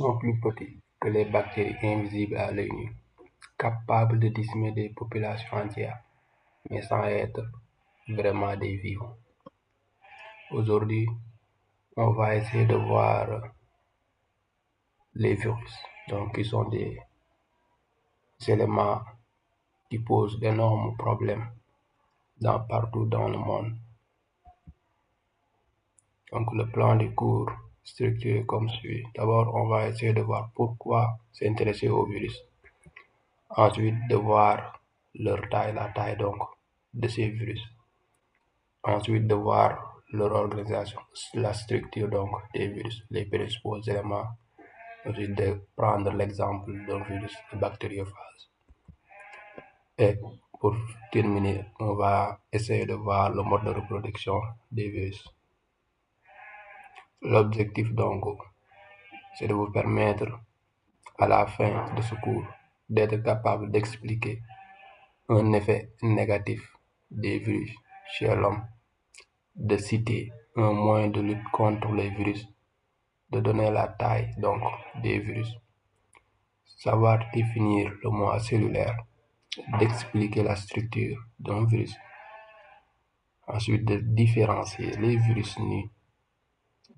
sont plus petits que les bactéries invisibles à l'œil nu, capables de décimer des populations entières, mais sans être vraiment des vivants. Aujourd'hui, on va essayer de voir les virus, donc qui sont des éléments qui posent d'énormes problèmes partout dans le monde. Donc le plan de cours structuré comme suit. D'abord, on va essayer de voir pourquoi s'intéresser aux virus. Ensuite, de voir leur taille, la taille donc de ces virus. Ensuite, de voir leur organisation, la structure donc des virus, les principaux éléments. Ensuite, de prendre l'exemple d'un virus de bactériophage. Et pour terminer, on va essayer de voir le mode de reproduction des virus. L'objectif donc, c'est de vous permettre à la fin de ce cours d'être capable d'expliquer un effet négatif des virus chez l'homme, de citer un moyen de lutte contre les virus, de donner la taille donc des virus, savoir définir le mot cellulaire, d'expliquer la structure d'un virus, ensuite de différencier les virus nus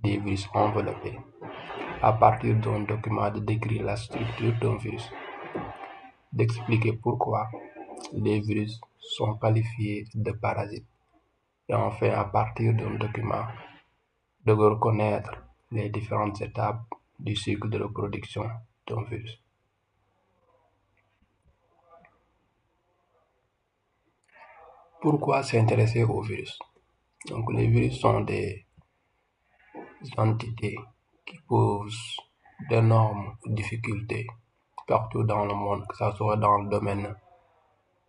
des virus enveloppés, à partir d'un document de décrire la structure d'un virus, d'expliquer pourquoi les virus sont qualifiés de parasites, et enfin à partir d'un document de reconnaître les différentes étapes du cycle de reproduction d'un virus. Pourquoi s'intéresser aux virus? Donc les virus sont des entités qui posent d'énormes difficultés partout dans le monde, que ce soit dans le domaine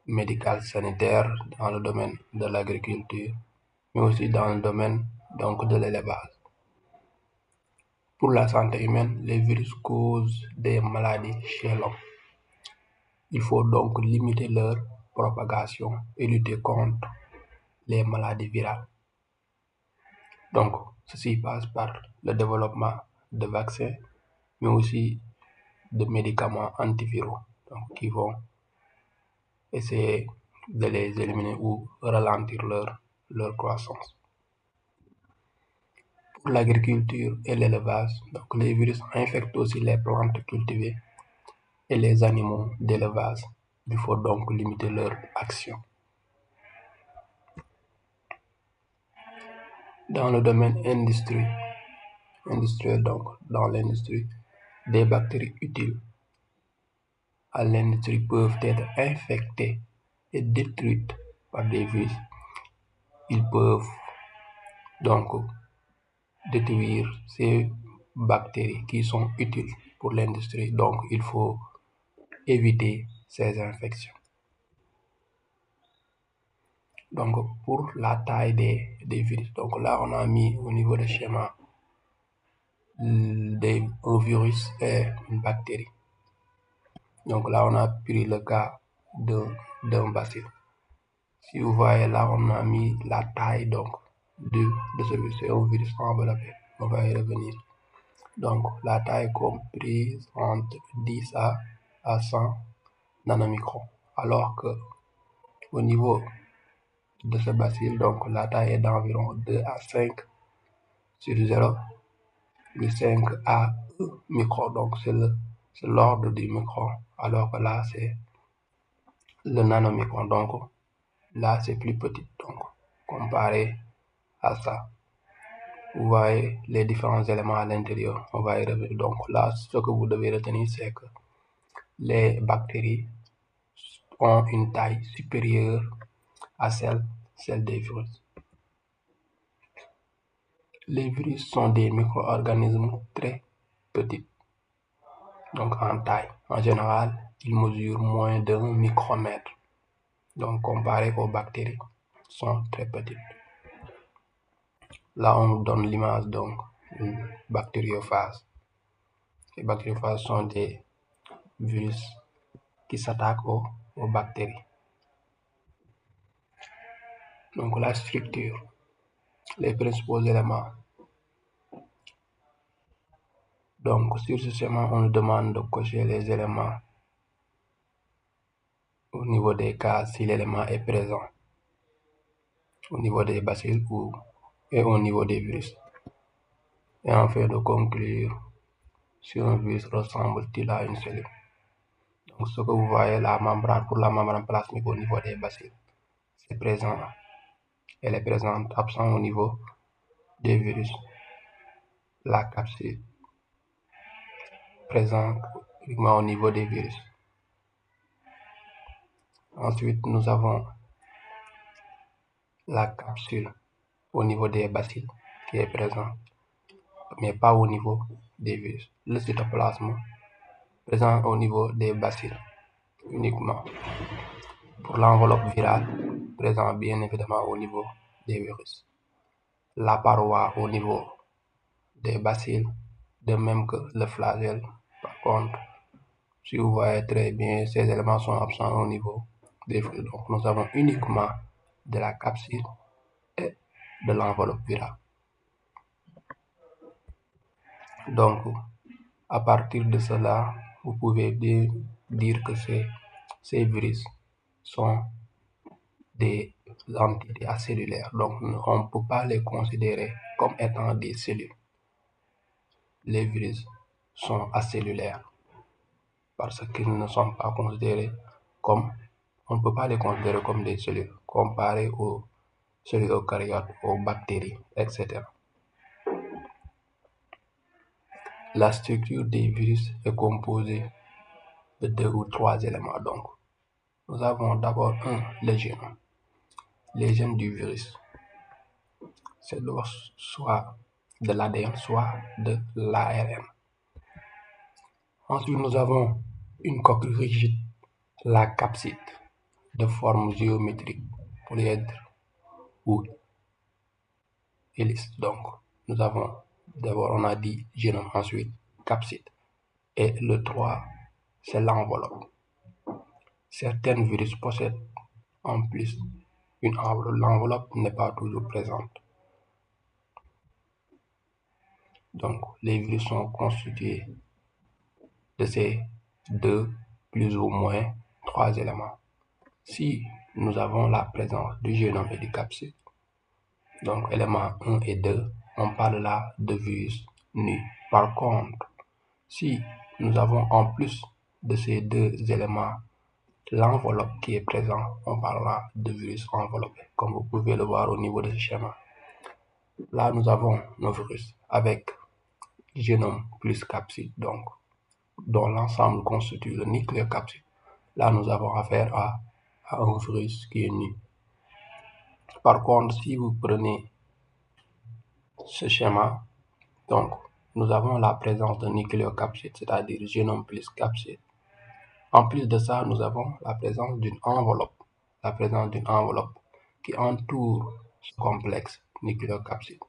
médical sanitaire, dans le domaine de l'agriculture, mais aussi dans le domaine donc de l'élevage. Pour la santé humaine, les virus causent des maladies chez l'homme. Il faut donc limiter leur propagation et lutter contre les maladies virales. Donc, ceci passe par le développement de vaccins, mais aussi de médicaments antiviraux, donc qui vont essayer de les éliminer ou ralentir leur croissance. Pour l'agriculture et l'élevage, donc les virus infectent aussi les plantes cultivées et les animaux d'élevage. Il faut donc limiter leur action. Dans le domaine industriel, donc dans l'industrie, des bactéries utiles à l'industrie peuvent être infectées et détruites par des virus. Ils peuvent donc détruire ces bactéries qui sont utiles pour l'industrie. Donc, il faut éviter ces infections. Donc, pour la taille des virus, donc là, on a mis au niveau du schéma un virus et une bactérie. Donc là, on a pris le cas d'un bacille. Si vous voyez là, on a mis la taille donc de ce virus. C'est un virus enveloppé. On va y revenir. Donc, la taille est comprise entre 10 à 100 nanomicrons. Alors que au niveau de ce bacille, donc la taille est d'environ 2 à 5 sur 0,5 à 1 micron. Donc, c'est l'ordre du micron. Alors que là, c'est le nanomicron. Donc, là, c'est plus petit. Donc, comparé à ça, vous voyez les différents éléments à l'intérieur. On va y revenir. Donc, là, ce que vous devez retenir, c'est que les bactéries ont une taille supérieure à celle des virus. Les virus sont des micro-organismes très petits, donc en taille. En général, ils mesurent moins d'1 micromètre. Donc, comparé aux bactéries, sont très petites. Là, on donne l'image donc d'une bactériophage. Les bactériophages sont des virus qui s'attaquent aux bactéries. Donc, la structure, les principaux éléments Donc, sur ce schéma, on nous demande de cocher les éléments au niveau des cases si l'élément est présent, au niveau des bacilles et au niveau des virus. Et enfin, de conclure, si un virus ressemble-t-il à une cellule? Donc, ce que vous voyez, la membrane, pour la membrane plasmique au niveau des bacilles, c'est présent. Elle est présente, absent au niveau des virus. La capsule, présente uniquement au niveau des virus. Ensuite, nous avons la capsule au niveau des bacilles qui est présente, mais pas au niveau des virus. Le cytoplasme, présent au niveau des bacilles uniquement. Pour l'enveloppe virale, présent bien évidemment au niveau des virus. La paroi au niveau des bacilles, de même que le flagelle. Par contre, si vous voyez très bien, ces éléments sont absents au niveau des virus. Donc, nous avons uniquement de la capsule et de l'enveloppe virale. Donc, à partir de cela, vous pouvez dire que ces virus sont des entités acellulaires. Donc, on ne peut pas les considérer comme étant des cellules. Les virus sont acellulaires parce qu'ils ne sont pas considérés comme, on ne peut pas les considérer comme des cellules comparées aux cellules eucaryotes, aux bactéries, etc. La structure des virus est composée de 2 ou 3 éléments. Donc, nous avons d'abord le génome. Les gènes du virus, c'est soit de l'ADN, soit de l'ARN. Ensuite, nous avons une coque rigide, la capside, de forme géométrique, polyèdre ou hélice. Donc, nous avons d'abord, on a dit génome, ensuite capside. Et le 3, c'est l'enveloppe. Certains virus possèdent en plus une enveloppe. L'enveloppe n'est pas toujours présente. Donc, les virus sont constitués de ces 2, plus ou moins 3 éléments. Si nous avons la présence du génome et du capside, donc éléments 1 et 2, on parle là de virus nus. Par contre, si nous avons en plus de ces 2 éléments l'enveloppe qui est présente, on parlera de virus enveloppé, comme vous pouvez le voir au niveau de ce schéma. Là, nous avons nos virus avec génome plus capside, donc dont l'ensemble constitue le nucléocapside. Là, nous avons affaire à un virus qui est nu. Par contre, si vous prenez ce schéma, donc nous avons la présence de nucléocapside, c'est-à-dire génome plus capside. En plus de ça, nous avons la présence d'une enveloppe, qui entoure ce complexe nucléocapside.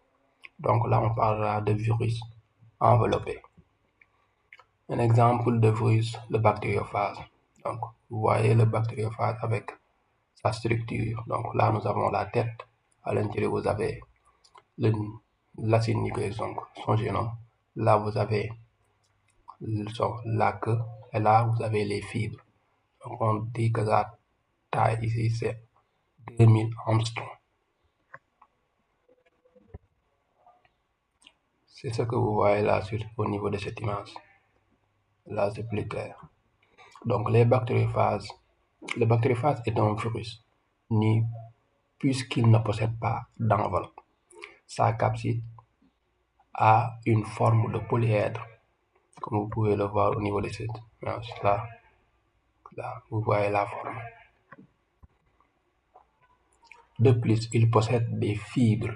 Donc là, on parlera de virus enveloppé. Un exemple de virus, le bactériophage. Donc, vous voyez le bactériophage avec sa structure. Donc là, nous avons la tête. À l'intérieur, vous avez l'acide nucléique, donc son génome. Là, vous avez la queue. Et là, vous avez les fibres. Donc, on dit que la taille ici, c'est 2000 Armstrong. C'est ce que vous voyez là au niveau de cette image. Là, c'est plus clair. Donc, le bactériophage est un virus nu puisqu'il ne possède pas d'enveloppe. Sa capside a une forme de polyèdre, comme vous pouvez le voir au niveau de cette image. Là, vous voyez la forme. De plus, il possède des fibres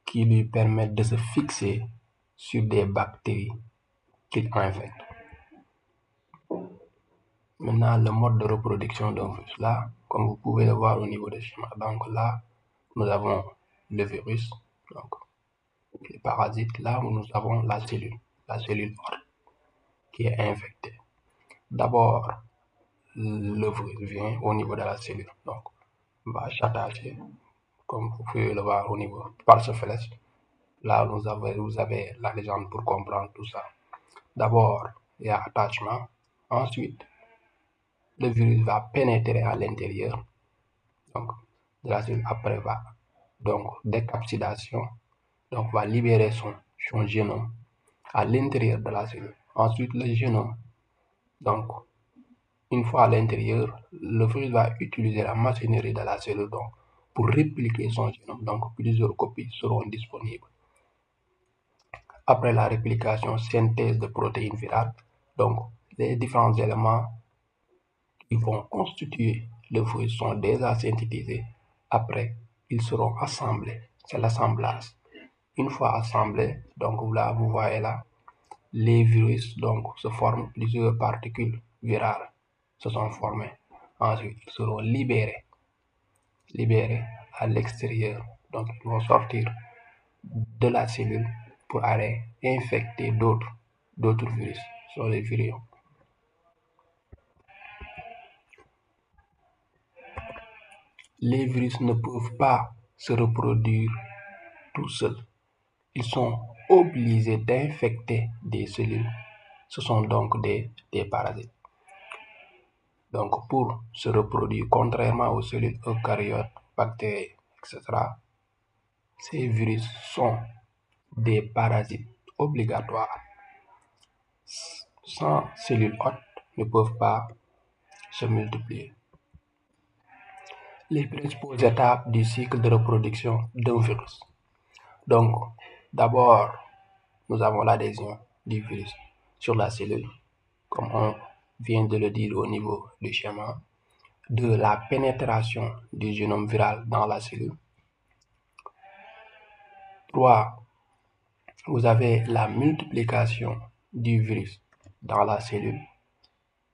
qui lui permettent de se fixer sur des bactéries qu'il infecte. Maintenant, le mode de reproduction d'un virus. Là, comme vous pouvez le voir au niveau des schémas. Donc là, nous avons le virus, donc les parasites. Là où nous avons la cellule hôte qui est infectée. D'abord, le virus vient au niveau de la cellule, donc va s'attacher, comme vous pouvez le voir au niveau par ce flèche. Là, vous avez la légende pour comprendre tout ça. d'abord, il y a attachement. Ensuite, le virus va pénétrer à l'intérieur donc de la cellule. Après, va donc décapsulation, donc va libérer son génome à l'intérieur de la cellule. Ensuite, le génome, donc une fois à l'intérieur, le virus va utiliser la machinerie de la cellule donc pour répliquer son génome. Donc plusieurs copies seront disponibles. Après la réplication, synthèse de protéines virales, donc les différents éléments qui vont constituer le virus sont déjà synthétisés. Après, ils seront assemblés. C'est l'assemblage. Une fois assemblés, donc là, vous voyez là, les virus donc se forment, plusieurs particules virales se sont formées. Ensuite, ils seront libérés à l'extérieur. Donc, ils vont sortir de la cellule pour aller infecter d'autres virus sur les virions. Les virus ne peuvent pas se reproduire tout seuls. Ils sont obligés d'infecter des cellules. Ce sont donc des parasites. Donc, pour se reproduire, contrairement aux cellules eucaryotes, bactéries, etc., ces virus sont des parasites obligatoires. Sans cellules hôtes, ne peuvent pas se multiplier. Les principales étapes du cycle de reproduction d'un virus. Donc, d'abord, nous avons l'adhésion du virus sur la cellule, comme on vient de le dire au niveau du schéma. De la pénétration du génome viral dans la cellule. 3. Vous avez la multiplication du virus dans la cellule.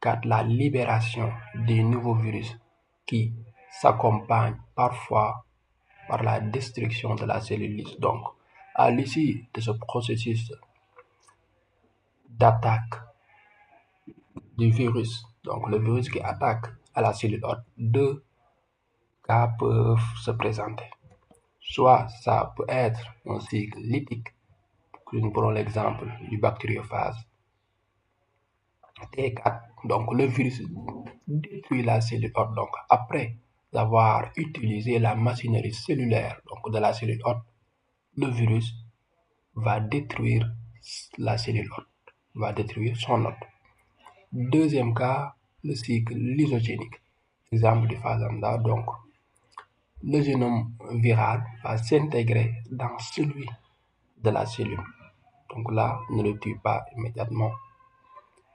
4. La libération des nouveaux virus qui s'accompagne parfois par la destruction de la cellule lisse. Donc, à l'issue de ce processus d'attaque du virus, donc le virus qui attaque à la cellule hôte, deux cas peuvent se présenter. Soit ça peut être un cycle lytique, nous prenons l'exemple du bactériophage. T4, donc le virus détruit la cellule hôte. Donc après avoir utilisé la machinerie cellulaire donc de la cellule hôte, le virus va détruire la cellule hôte, va détruire son hôte. Deuxième cas, le cycle lysogénique. Exemple du Fazenda, donc le génome viral va s'intégrer dans celui de la cellule. Donc là, ne le tue pas immédiatement.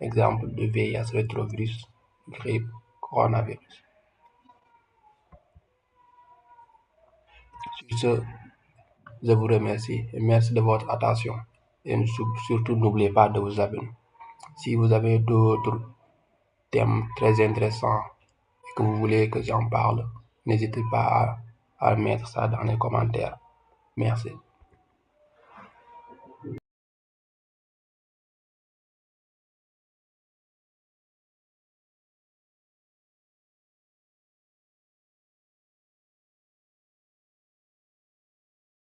Exemple de VIH, rétrovirus, grippe, coronavirus. Sur ce, je vous remercie et merci de votre attention. Et surtout, n'oubliez pas de vous abonner. Si vous avez d'autres thèmes très intéressants et que vous voulez que j'en parle, n'hésitez pas à mettre ça dans les commentaires. Merci.